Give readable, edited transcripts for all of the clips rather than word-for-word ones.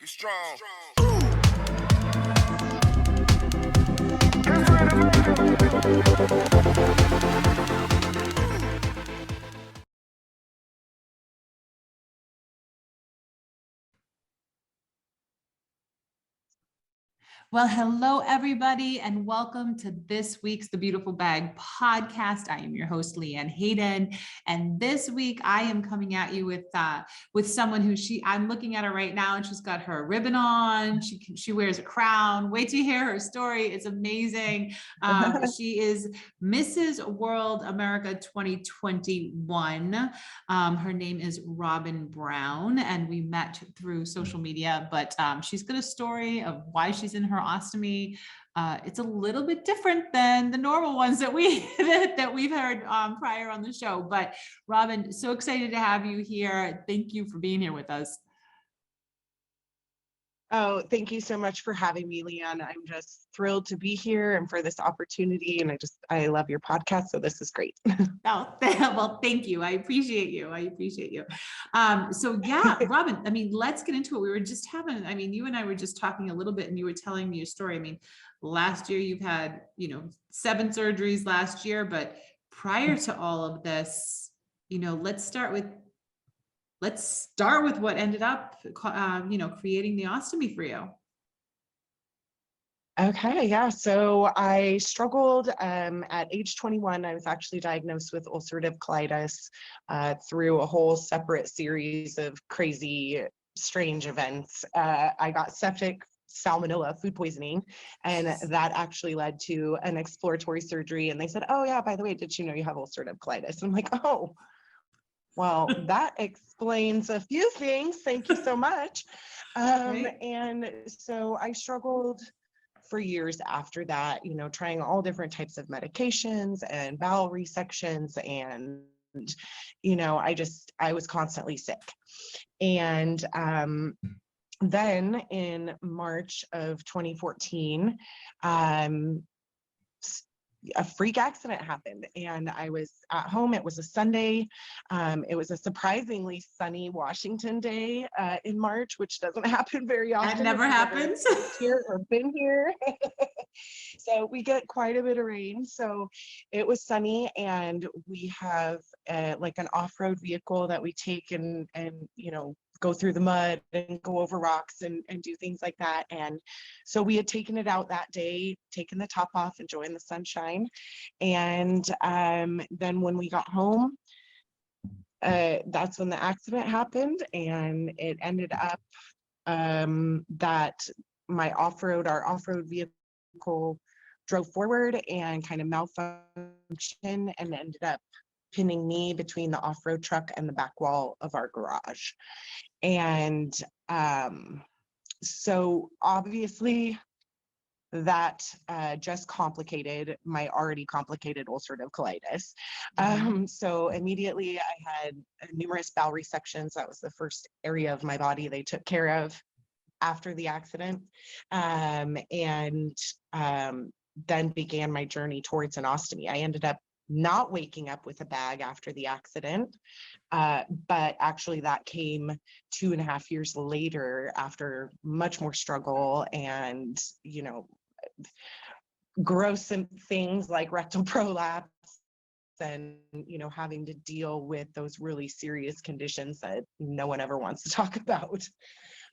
Get strong. Well, hello, everybody, and welcome to this week's The Beautiful Bag podcast. I am your host, LeeAnne Hayden, and this week I am coming at you with someone who I'm looking at her right now, and she's got her ribbon on. She wears a crown. Wait to hear her story; it's amazing. She is Mrs. World America 2021. Her name is Robin Brown, and we met through social media. But she's got a story of why she's in her ostomy. It's a little bit different than the normal ones that we've heard prior on the show. But Robin, so excited to have you here. Thank you for being here with us. Oh, thank you so much for having me, LeeAnne. I'm just thrilled to be here and for this opportunity. And I love your podcast. So this is great. Oh, well, thank you. I appreciate you. So yeah, Robin, I mean, let's get into it. We were just you and I were just talking a little bit and you were telling me a story. I mean, last year you've had, 7 surgeries last year, but prior to all of this, let's start with what ended up, creating the ostomy for you. Okay, yeah. So I struggled at age 21. I was actually diagnosed with ulcerative colitis through a whole separate series of crazy, strange events. I got septic salmonella food poisoning, and that actually led to an exploratory surgery. And they said, oh yeah, by the way, did you know you have ulcerative colitis? And I'm like, oh, well, that explains a few things. Thank you so much. Right. And so I struggled for years after that, trying all different types of medications and bowel resections. And, I was constantly sick. And then in March of 2014, a freak accident happened and I was at home. It was a Sunday. It was a surprisingly sunny Washington day in March, which doesn't happen very often. That never happens. Here or been here. So we get quite a bit of rain. So it was sunny and we have like an off-road vehicle that we take and go through the mud and go over rocks and do things like that. And so we had taken it out that day, taken the top off, enjoying the sunshine. And then when we got home, that's when the accident happened. And it ended up that our off-road vehicle drove forward and kind of malfunctioned and ended up pinning me between the off-road truck and the back wall of our garage. And so obviously that just complicated my already complicated ulcerative colitis. So immediately I had numerous bowel resections. That was the first area of my body they took care of after the accident. Then began my journey towards an ostomy. I ended up not waking up with a bag after the accident, but actually that came 2.5 years later after much more struggle and, gross things like rectal prolapse and, having to deal with those really serious conditions that no one ever wants to talk about.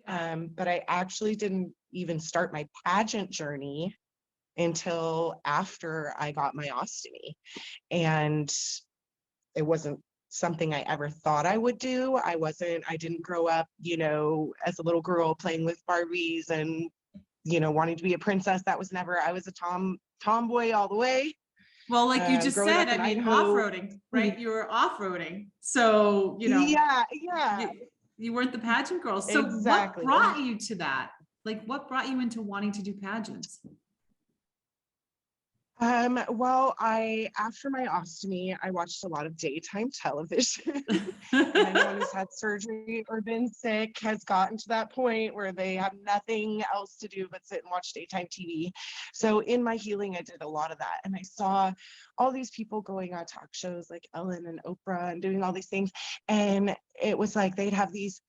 But I actually didn't even start my pageant journey until after I got my ostomy. And it wasn't something I ever thought I would do. I didn't grow up, as a little girl playing with Barbies and, wanting to be a princess. That was never, I was a tomboy all the way. Well, like you just said, I mean, off-roading, right? You were off-roading. So, Yeah. You weren't the pageant girl. So exactly. What brought you to that? Like what brought you into wanting to do pageants? Well, after my ostomy, I watched a lot of daytime television. And anyone who's had surgery or been sick has gotten to that point where they have nothing else to do but sit and watch daytime TV. So in my healing, I did a lot of that. And I saw all these people going on talk shows like Ellen and Oprah and doing all these things. And it was like they'd have these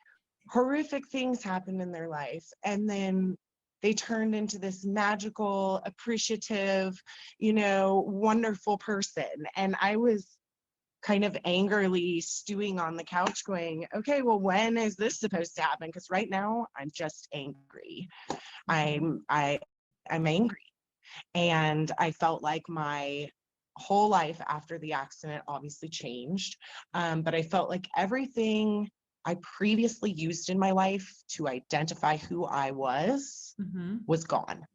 horrific things happened in their life, and then they turned into this magical, appreciative, wonderful person. And I was kind of angrily stewing on the couch going, okay, well, when is this supposed to happen? Because right now I'm just angry. I'm angry. And I felt like my whole life after the accident obviously changed. But I felt like everything I previously used in my life to identify who I was gone.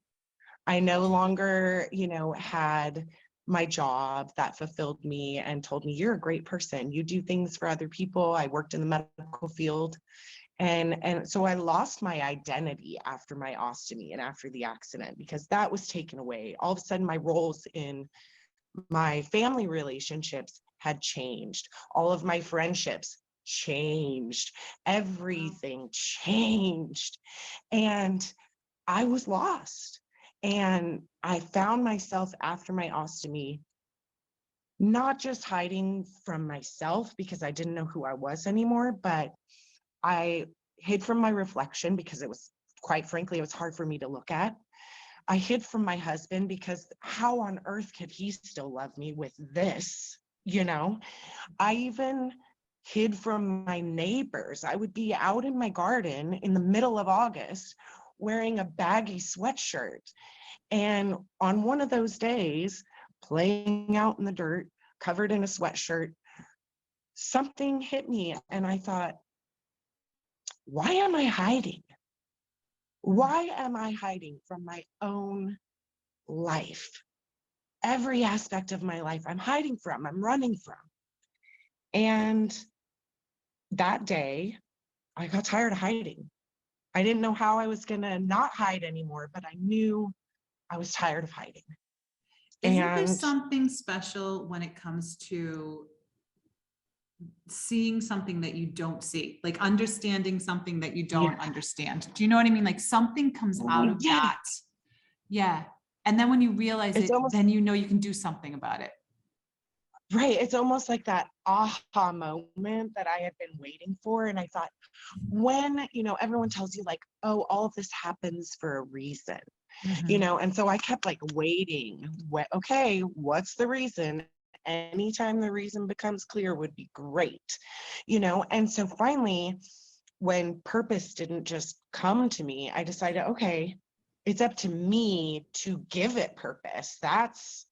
I no longer, had my job that fulfilled me and told me, you're a great person. You do things for other people. I worked in the medical field. And so I lost my identity after my ostomy and after the accident, because that was taken away. All of a sudden, my roles in my family relationships had changed. All of my friendships changed. Everything changed. And I was lost. And I found myself after my ostomy, not just hiding from myself because I didn't know who I was anymore, but I hid from my reflection because it was, quite frankly, it was hard for me to look at. I hid from my husband because how on earth could he still love me with this? I even hid from my neighbors. I would be out in my garden in the middle of August wearing a baggy sweatshirt. And on one of those days, playing out in the dirt, covered in a sweatshirt, something hit me. And I thought, why am I hiding? Why am I hiding from my own life? Every aspect of my life I'm hiding from, I'm running from. And that day, I got tired of hiding. I didn't know how I was going to not hide anymore, but I knew I was tired of hiding. Isn't there something special when it comes to seeing something that you don't see, like understanding something that you don't understand? Do you know what I mean? Like something comes out of that. Yeah. And then when you realize it, then you know you can do something about it. Right. It's almost like that aha moment that I had been waiting for. And I thought, when, everyone tells you like, oh, all of this happens for a reason, and so I kept like waiting. Okay, what's the reason? Anytime the reason becomes clear would be great, and so finally, when purpose didn't just come to me, I decided, okay, it's up to me to give it purpose. That's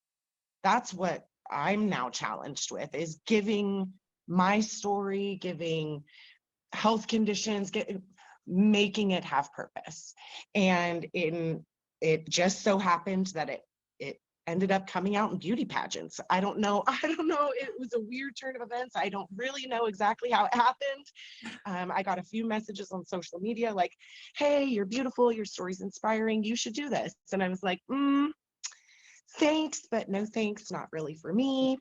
what I'm now challenged with, is giving my story, giving health conditions, making it have purpose. And it just so happened that it ended up coming out in beauty pageants. I don't know. It was a weird turn of events. I don't really know exactly how it happened. I got a few messages on social media like, hey, you're beautiful, your story's inspiring, you should do this. And I was like, thanks, but no thanks, not really for me.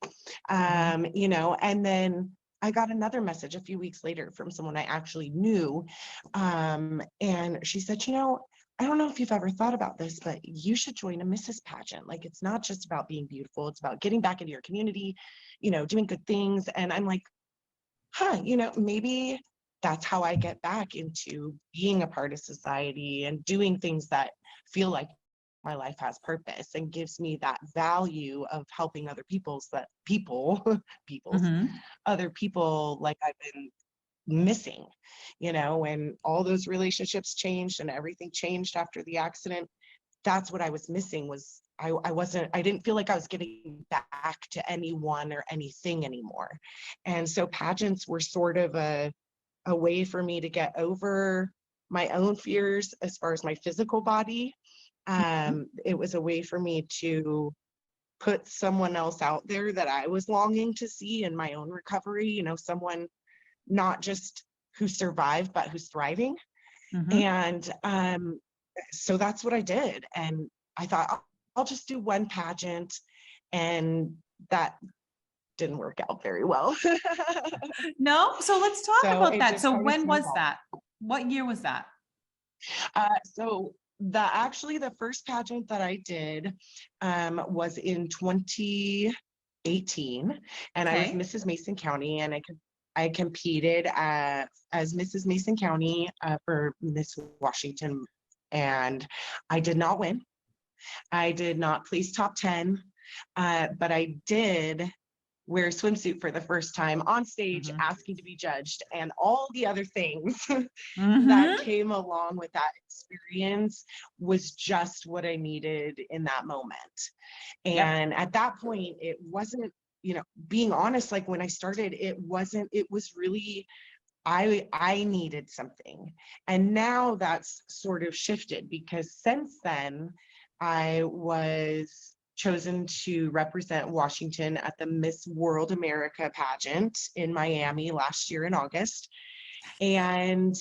And then I got another message a few weeks later from someone I actually knew. And she said, I don't know if you've ever thought about this, but you should join a Mrs. pageant. Like, it's not just about being beautiful. It's about getting back into your community, doing good things. And I'm like, maybe that's how I get back into being a part of society and doing things that feel like my life has purpose and gives me that value of helping other other people like I've been missing, when all those relationships changed and everything changed after the accident. That's what I was missing. Was I didn't feel like I was getting back to anyone or anything anymore. And so pageants were sort of a way for me to get over my own fears as far as my physical body. It was a way for me to put someone else out there that I was longing to see in my own recovery, someone not just who survived, but who's thriving. And so that's what I did. And I thought, I'll just do one pageant. And that didn't work out very well. No? So let's talk about that. So when was that? What year was that? So the first pageant that I did was in 2018, and I was Mrs. Mason County, and I competed as Mrs. Mason County for Miss Washington, and I did not win. I did not place top 10, but I did wear a swimsuit for the first time on stage, asking to be judged, and all the other things that came along with that experience was just what I needed in that moment. And at that point, it wasn't, being honest, like when I started, it was really, I needed something. And now that's sort of shifted, because since then I was chosen to represent Washington at the Miss World America pageant in Miami last year in August. And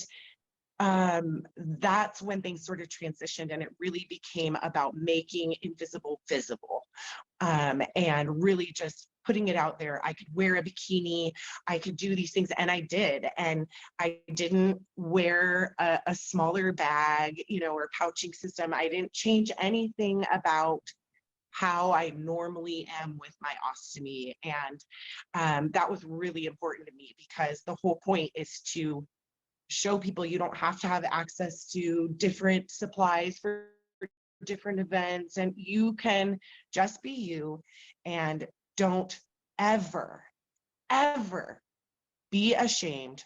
that's when things sort of transitioned, and it really became about making invisible visible, and really just putting it out there. I could wear a bikini, I could do these things, and I did. And I didn't wear a smaller bag, or pouching system. I didn't change anything about how I normally am with my ostomy. And that was really important to me, because the whole point is to show people you don't have to have access to different supplies for different events, and you can just be you, and don't ever be ashamed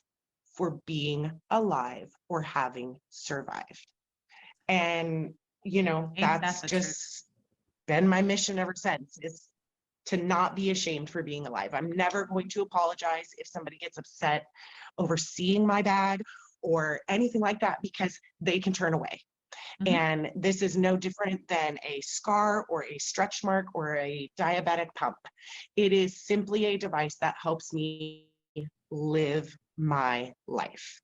for being alive or having survived. And that's just been my mission ever since, is to not be ashamed for being alive. I'm never going to apologize if somebody gets upset over seeing my bag or anything like that, because they can turn away. And this is no different than a scar or a stretch mark or a diabetic pump. It is simply a device that helps me live my life.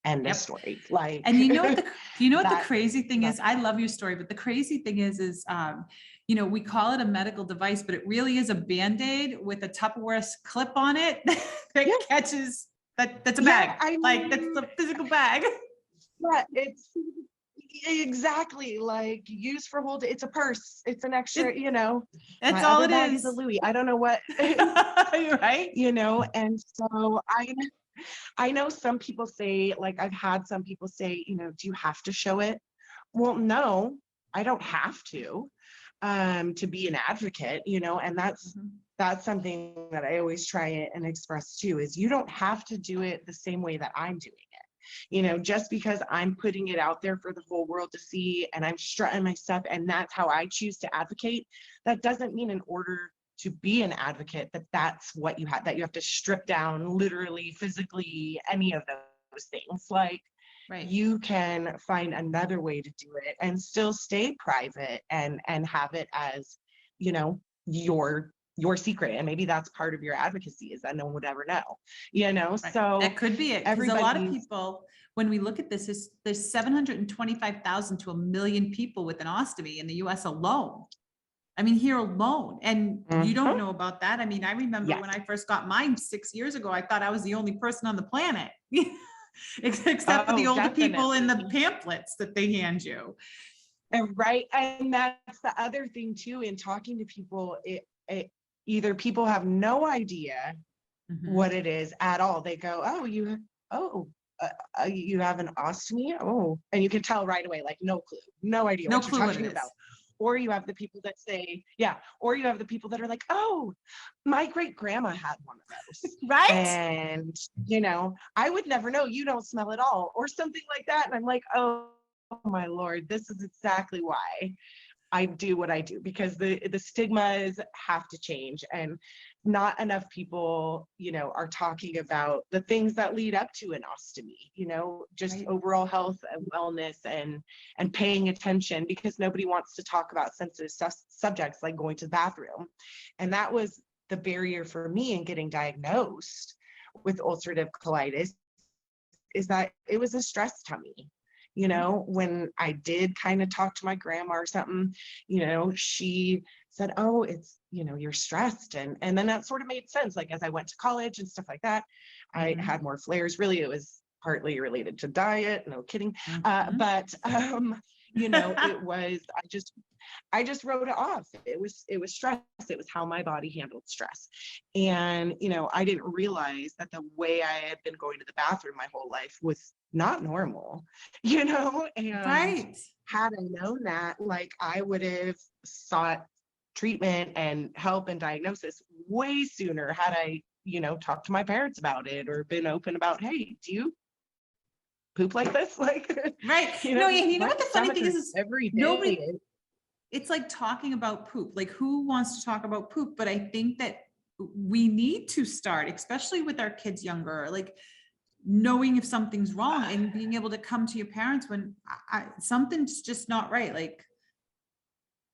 End of story. Like, and what the crazy thing is? I love your story, but the crazy thing is we call it a medical device, but it really is a Band-Aid with a Tupperware clip on it that catches that's a bag. That's the physical bag. Yeah, it's exactly like used for hold. It's a purse. It's an extra, That's all it is. Is a Louis. I don't know what. You're right. And so I know some people say, like I've had some people say, do you have to show it? Well, no, I don't have to be an advocate, and that's something that I always try and express too, is you don't have to do it the same way that I'm doing it. Just because I'm putting it out there for the whole world to see, and I'm strutting my stuff, and that's how I choose to advocate, that doesn't mean in order to be an advocate that's what you have, that you have to strip down literally, physically, any of those things. Like, you can find another way to do it and still stay private and have it as, your secret. And maybe that's part of your advocacy, is that no one would ever know, so that could be it. Because a lot of people, when we look at this, there's 725,000 to 1 million people with an ostomy in the US alone. I mean, here alone. And you don't know about that. I mean, I remember when I first got mine 6 years ago, I thought I was the only person on the planet, except for the older people in the pamphlets that they hand you. Right. And that's the other thing too, in talking to people, it either people have no idea what it is at all. They go, you have an ostomy? Oh, and you can tell right away, like, no clue, no idea what you're talking about. Or you have the people that say, or you have the people that are like, oh, my great grandma had one of those. Right. And, I would never know, you don't smell at all, or something like that. And I'm like, oh my Lord, this is exactly why I do what I do, because the stigmas have to change, and not enough people, are talking about the things that lead up to an ostomy, just overall health and wellness and paying attention, because nobody wants to talk about sensitive subjects like going to the bathroom. And that was the barrier for me in getting diagnosed with ulcerative colitis, is that it was a stress tummy. When I did kind of talk to my grandma or something, she said, oh, it's, you're stressed. And then that sort of made sense. Like, as I went to college and stuff like that, I had more flares. Really, it was partly related to diet. No kidding. But, It was, I just wrote it off. It was stress. It was how my body handled stress. And, I didn't realize that the way I had been going to the bathroom my whole life was not normal, and Right. had I known that, like, I would have sought treatment and help and diagnosis way sooner had I, talked to my parents about it or been open about, hey, do you poop like this? Like, Right. No, yeah, you know my what the funny stomach thing hurts is every nobody, day. it's like talking about poop. Like who wants to talk about poop? But I think that we need to start, especially with our kids younger, like knowing if something's wrong and being able to come to your parents when something's just not right. Like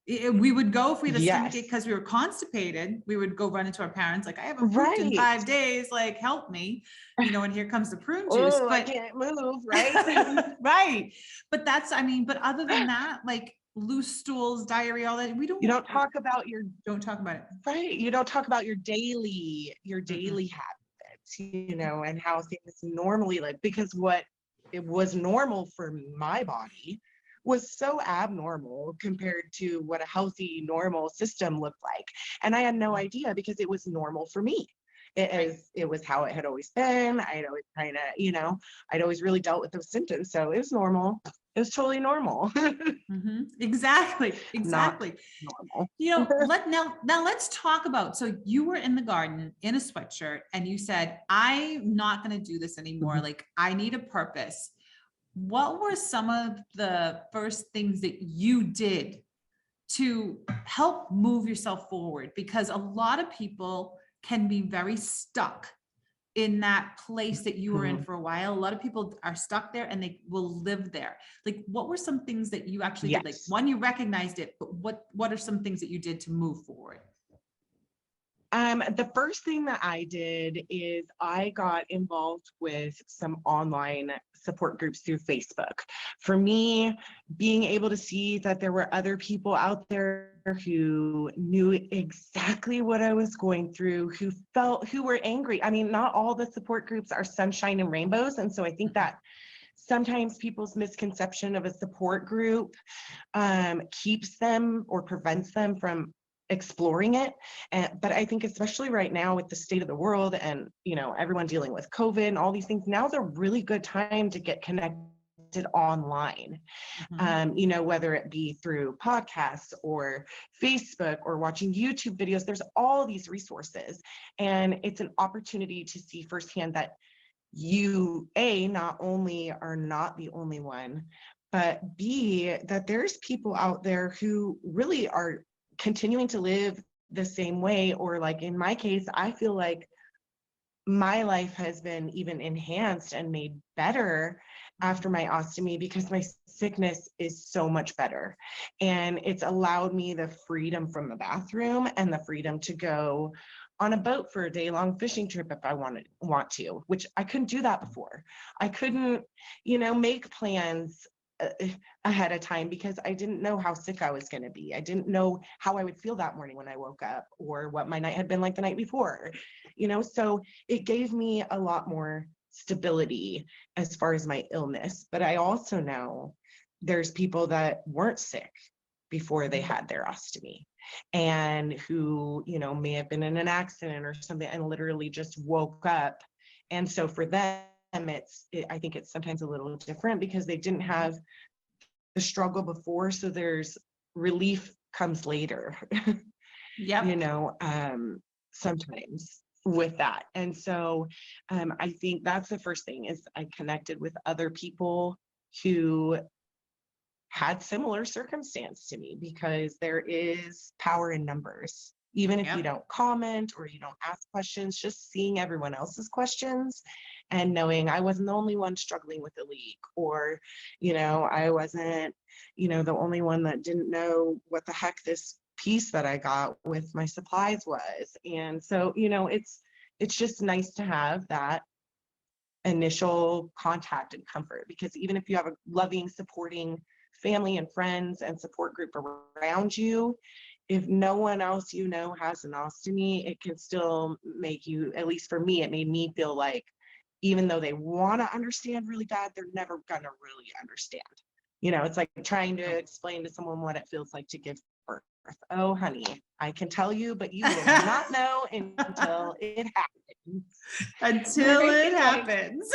we would go if we had a stomach ache Yes. because we were constipated, we would go run into our parents like, I haven't pooped in Right. 5 days, like help me, and here comes the prune juice. Oh, I But can't move, right? right. But that's, I mean, but other than that, like loose stools, diarrhea, all that, we You don't talk about your don't talk about it. right. You don't talk about your daily Mm-mm. habits, and how things normally, like, because what it was normal for my body was so abnormal compared to what a healthy, normal system looked like. And I had no idea because it was normal for me. It was how it had always been. I'd always kind of, I'd always really dealt with those symptoms. So it was normal. It was totally normal. Mm-hmm. Exactly. Not Exactly. normal. Now let's talk about, so you were in the garden in a sweatshirt and you said, I'm not going to do this anymore. Mhm. Like I need a purpose. What were some of the first things that you did to help move yourself forward? Because a lot of people can be very stuck in that place that you were in Mhm. for a while. A lot of people are stuck there and they will live there. Like, what were some things that you actually did? Like, Yes. one, you recognized it, but what are some things that you did to move forward? The first thing that I did is I got involved with some online support groups through Facebook. For me, being able to see that there were other people out there who knew exactly what I was going through, who were angry. I mean, not all the support groups are sunshine and rainbows. And so I think that sometimes people's misconception of a support group keeps them or prevents them from exploring it. But I think especially right now with the state of the world and, everyone dealing with COVID and all these things, now's a really good time to get connected online. Mhm. Whether it be through podcasts or Facebook or watching YouTube videos, there's all these resources. And it's an opportunity to see firsthand that you, A, not only are not the only one, but B, that there's people out there who really are continuing to live the same way. Or, like in my case, I feel like my life has been even enhanced and made better after my ostomy because my sickness is so much better. And it's allowed me the freedom from the bathroom and the freedom to go on a boat for a day-long fishing trip if I want to, which I couldn't do that before. I couldn't, make plans ahead of time because I didn't know how sick I was going to be. I didn't know how I would feel that morning when I woke up or what my night had been like the night before, so it gave me a lot more stability as far as my illness. But I also know there's people that weren't sick before they had their ostomy and who, may have been in an accident or something and literally just woke up. And so for them, I think it's sometimes a little different because they didn't have the struggle before. So there's relief comes later, Yep. sometimes with that. And so I think that's the first thing is I connected with other people who had similar circumstance to me because there is power in numbers. Even if you Yep. don't comment or you don't ask questions, just seeing everyone else's questions and knowing I wasn't the only one struggling with a leak or, I wasn't, the only one that didn't know what the heck this piece that I got with my supplies was. And so, it's just nice to have that initial contact and comfort because even if you have a loving, supporting family and friends and support group around you, if no one else has an ostomy, it can still make you, at least for me, it made me feel like even though they want to understand really bad, they're never gonna really understand. it's like trying to explain to someone what it feels like to give birth. Oh, honey, I can tell you, but you will not know until it happens. Until it Right? happens.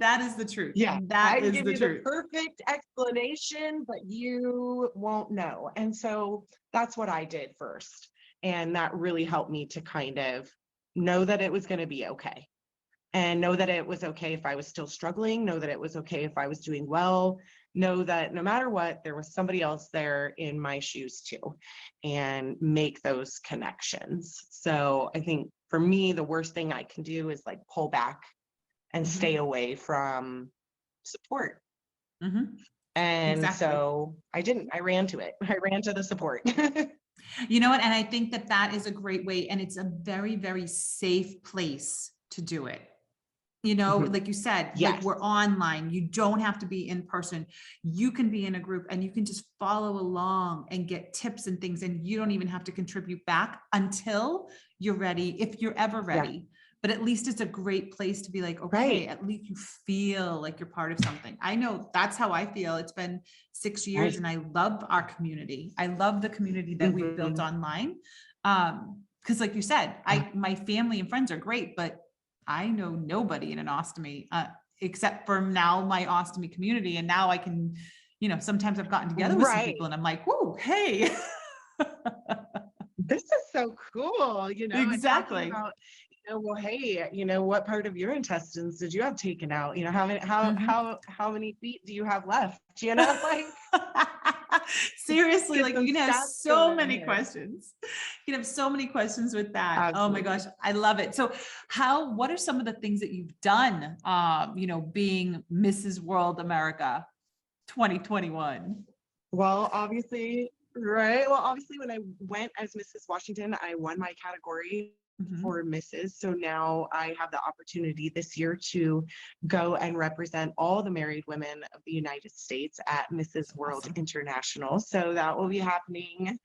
That is the truth. Yeah, That I can is give the you truth. the perfect explanation, but you won't know. And so that's what I did first. And that really helped me to kind of know that it was going to be okay. And know that it was okay if I was still struggling, know that it was okay if I was doing well, know that no matter what, there was somebody else there in my shoes too, and make those connections. So I think for me, the worst thing I can do is like pull back and stay away from support. And Exactly. so I didn't, I ran to it. I ran to the support. You know what? And I think that that is a great way. And it's a very, very safe place to do it. Like you said, like Yes. we're online, you don't have to be in person. You can be in a group and you can just follow along and get tips and things. And you don't even have to contribute back until you're ready, if you're ever ready. But at least it's a great place to be like, okay, at least you feel like you're part of something. I know that's how I feel. It's been 6 years and I love our community. I love the community that we've built online. Because like you said, my family and friends are great, but I know nobody in an ostomy, except for now my ostomy community. And now I can, sometimes I've gotten together with some people and I'm like, whoa, hey. This is so cool, and Exactly. talking about, well, hey, what part of your intestines did you have taken out? How many feet do you have left? Like seriously, like you can have so many here. questions. You can have so many questions with that. Absolutely. Oh my gosh, I love it. So what are some of the things that you've done, being Mrs. World America 2021? Well, obviously, right. Well, obviously, when I went as Mrs. Washington, I won my category for Mrs. So now I have the opportunity this year to go and represent all the married women of the United States at Mrs. World International. So that will be happening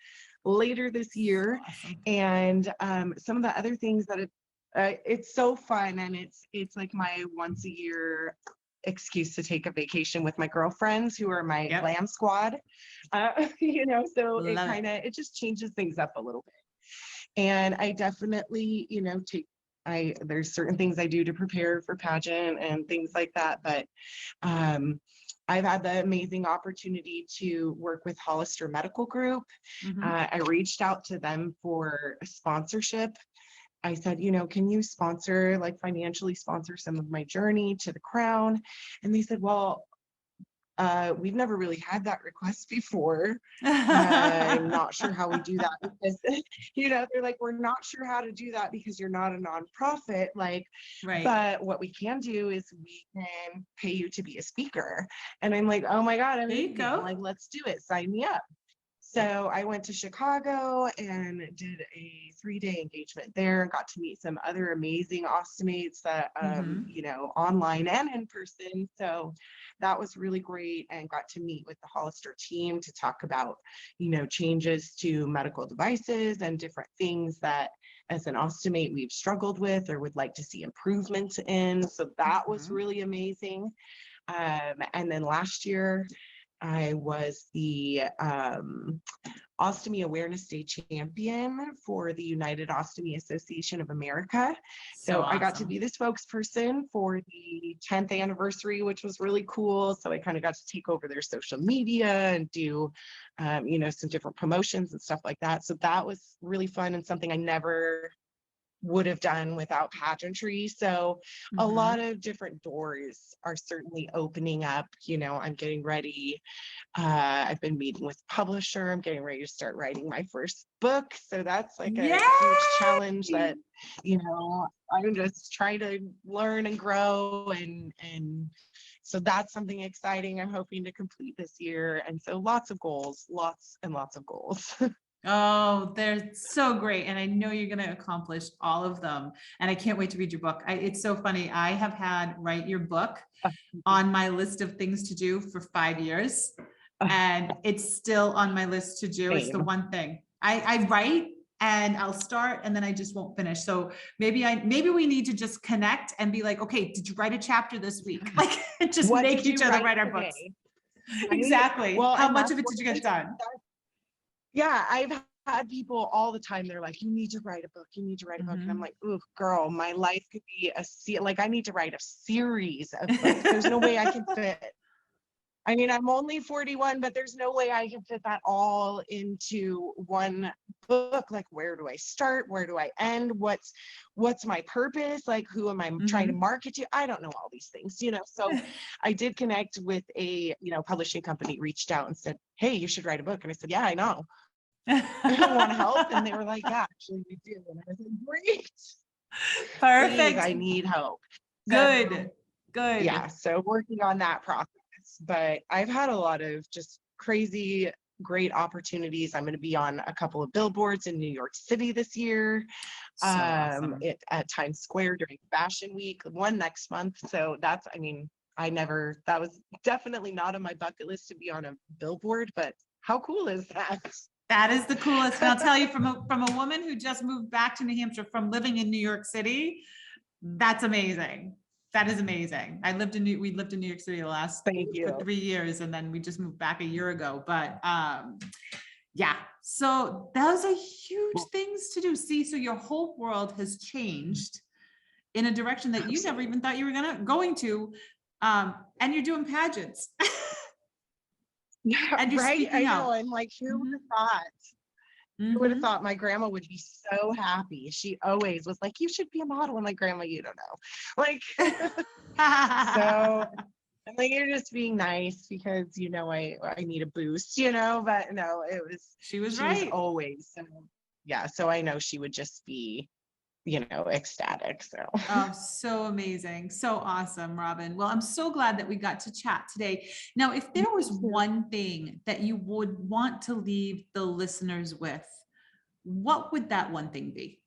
later this year. Awesome. And some of the other things that it's so fun, and it's like my once a year excuse to take a vacation with my girlfriends who are my glam squad. So it just changes things up a little bit. And I definitely, there's certain things I do to prepare for pageant and things like that. But I've had the amazing opportunity to work with Hollister Medical Group. I reached out to them for a sponsorship. I said, can you financially sponsor some of my journey to the crown? And they said, well, we've never really had that request before. I'm not sure how we do that because, they're like, we're not sure how to do that because you're not a nonprofit. But what we can do is we can pay you to be a speaker. And I'm like, oh my God, there you go. Like, let's do it. Sign me up. So I went to Chicago and did a 3-day engagement there and got to meet some other amazing ostomates that, online and in person. So that was really great, and got to meet with the Hollister team to talk about, changes to medical devices and different things that as an ostomate we've struggled with or would like to see improvements in. So that was really amazing. And then last year, I was the Ostomy Awareness Day champion for the United Ostomy Association of America. So I got to be the spokesperson for the 10th anniversary, which was really cool. So I kind of got to take over their social media and do, some different promotions and stuff like that. So that was really fun and something I never would have done without pageantry. So a lot of different doors are certainly opening up. I'm getting ready. I've been meeting with publisher. I'm getting ready to start writing my first book. So that's like a huge challenge that, I'm just trying to learn and grow. And so that's something exciting I'm hoping to complete this year. And so lots of goals, lots and lots of goals. Oh, they're so great. And I know you're going to accomplish all of them. And I can't wait to read your book. It's so funny. I have had write your book on my list of things to do for 5 years. And it's still on my list to do. It's the one thing I write and I'll start and then I just won't finish. So maybe we need to just connect and be like, okay, did you write a chapter this week? Like just What make did you each other write our today? books. Right? Exactly. Well, How and much that's of it what did you get done? yeah, I've had people all the time. They're like, you need to write a book. You need to write a book. And I'm like, ooh, girl, my life could be like, I need to write a series of books. There's no way I can fit. I mean, I'm only 41, but there's no way I can fit that all into one book. Like, where do I start? Where do I end? What's my purpose? Like, who am I trying to market to? I don't know all these things, So I did connect with a, publishing company, reached out and said, hey, you should write a book. And I said, yeah, I know. I want to help. And they were like, yeah, actually we do. And I was like, great. Perfect. Please, I need help. Good. Yeah. So working on that process. But I've had a lot of just crazy, great opportunities. I'm going to be on a couple of billboards in New York City this year, So awesome. at Times Square during Fashion Week, one next month. So that was definitely not on my bucket list to be on a billboard, but how cool is that? That is the coolest. And I'll tell you, from a woman who just moved back to New Hampshire from living in New York City, that's amazing. That is amazing. We lived in New York City for 3 years, and then we just moved back a year ago. But yeah, so those are huge things to do. See, so your whole world has changed in a direction that you never even thought you were going to, and you're doing pageants. Yeah, and you're right. I speaking know. out. I'm like, who would have thought? Who would have thought my grandma would be so happy? She always was like, you should be a model. And like, grandma, you don't know. Like, so I'm like, you're just being nice because, I need a boost, but no, she was always, yeah. So I know she would just be, ecstatic. So. Oh, so amazing. So awesome, Robin. Well, I'm so glad that we got to chat today. Now, if there was one thing that you would want to leave the listeners with, what would that one thing be?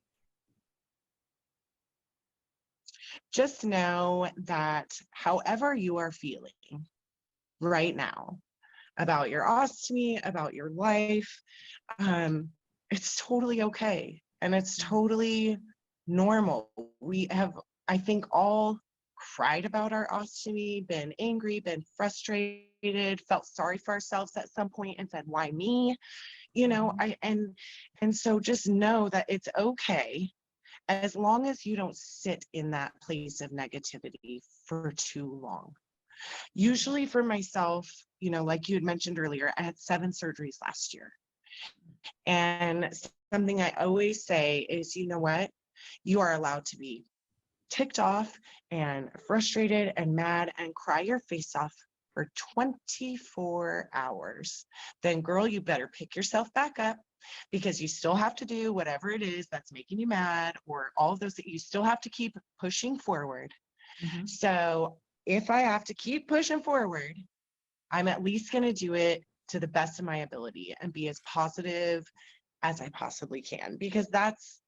Just know that however you are feeling right now about your ostomy, about your life, it's totally okay. And it's totally normal. We have, I think, all cried about our ostomy, been angry, been frustrated, felt sorry for ourselves at some point and said, why me? And so just know that it's okay as long as you don't sit in that place of negativity for too long. Usually for myself, like you had mentioned earlier, I had 7 surgeries last year. And something I always say is, you know what? You are allowed to be ticked off and frustrated and mad and cry your face off for 24 hours. Then, girl, you better pick yourself back up because you still have to do whatever it is that's making you mad, or all of those that you still have to keep pushing forward. So if I have to keep pushing forward, I'm at least going to do it to the best of my ability and be as positive as I possibly can, because that's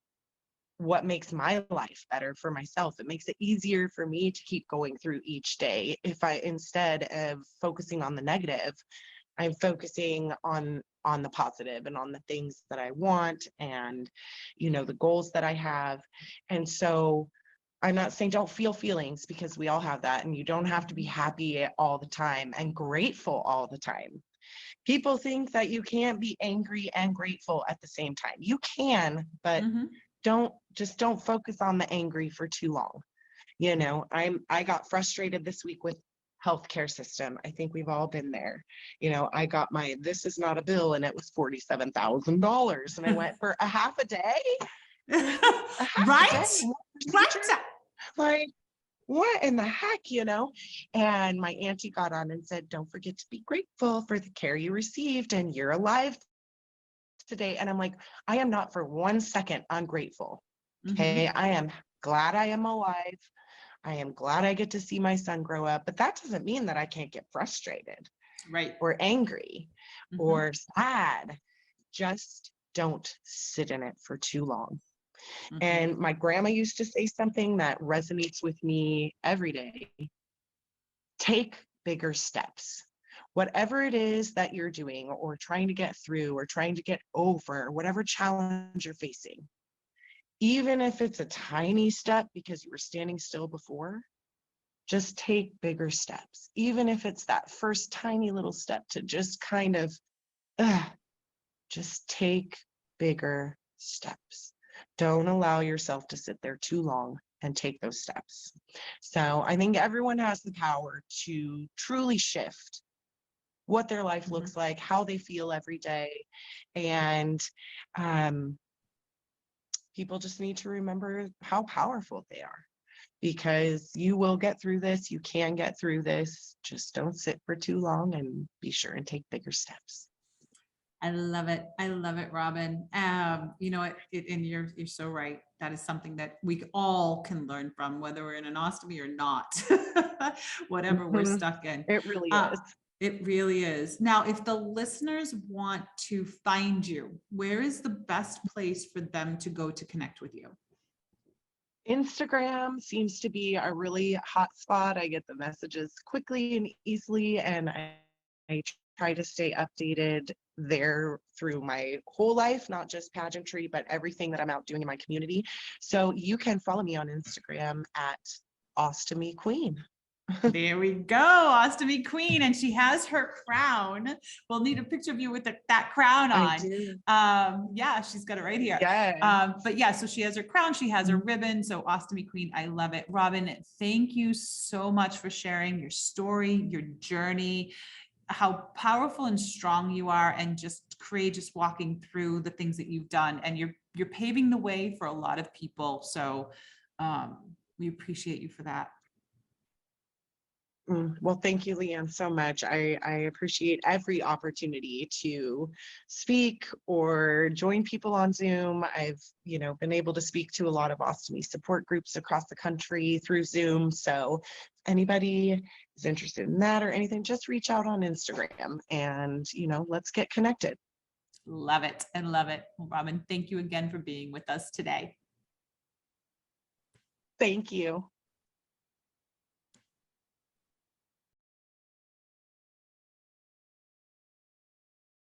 what makes my life better for myself. It makes it easier for me to keep going through each day. If I, instead of focusing on the negative, I'm focusing on the positive and on the things that I want and, the goals that I have. And so I'm not saying don't feel feelings, because we all have that, and you don't have to be happy all the time and grateful all the time. People think that you can't be angry and grateful at the same time. You can, but don't focus on the angry for too long. I got frustrated this week with healthcare system. I think we've all been there. I got this is not a bill, and it was $47,000, and I went for a half a day. Right? Like, what in the heck, And my auntie got on and said, don't forget to be grateful for the care you received, and you're alive today. And I'm like, I am not for 1 second ungrateful. Okay. I am glad I am alive. I am glad I get to see my son grow up, but that doesn't mean that I can't get frustrated, right, or angry, or sad. Just don't sit in it for too long. And my grandma used to say something that resonates with me every day. Take bigger steps. whatever it is that you're doing or trying to get through or trying to get over, whatever challenge you're facing, even if it's a tiny step because you were standing still before, just take bigger steps. Even if it's that first tiny little step to just kind of, just take bigger steps. Don't allow yourself to sit there too long and take those steps. So I think everyone has the power to truly shift what their life looks like, how they feel every day. And people just need to remember how powerful they are, because you will get through this. You can get through this. Just don't sit for too long, and be sure and take bigger steps. I love it. I love it, Robin. You know, and you're so right. That is something that we all can learn from, whether we're in an ostomy or not, whatever we're stuck in. It really is. It really is. Now, if the listeners want to find you, where is the best place for them to go to connect with you? Instagram seems to be a really hot spot. I get the messages quickly and easily, and I try to stay updated there through my whole life, not just pageantry, but everything that I'm out doing in my community. So you can follow me on Instagram at Ostomy Queen. There we go, Ostomy Queen, and she has her crown. We'll need a picture of you with that crown on. I do. Yeah, she's got it right here. Yeah. But yeah, so she has her crown, she has her ribbon. So Ostomy Queen, I love it. Robin, thank you so much for sharing your story, your journey, how powerful and strong you are, and just courageous walking through the things that you've done. And you're paving the way for a lot of people. So we appreciate you for that. Well, thank you, LeeAnne, so much. I appreciate every opportunity to speak or join people on Zoom. I've, been able to speak to a lot of ostomy support groups across the country through Zoom. So anybody is interested in that or anything, just reach out on Instagram and, let's get connected. Love it and love it. Well, Robin, thank you again for being with us today. Thank you.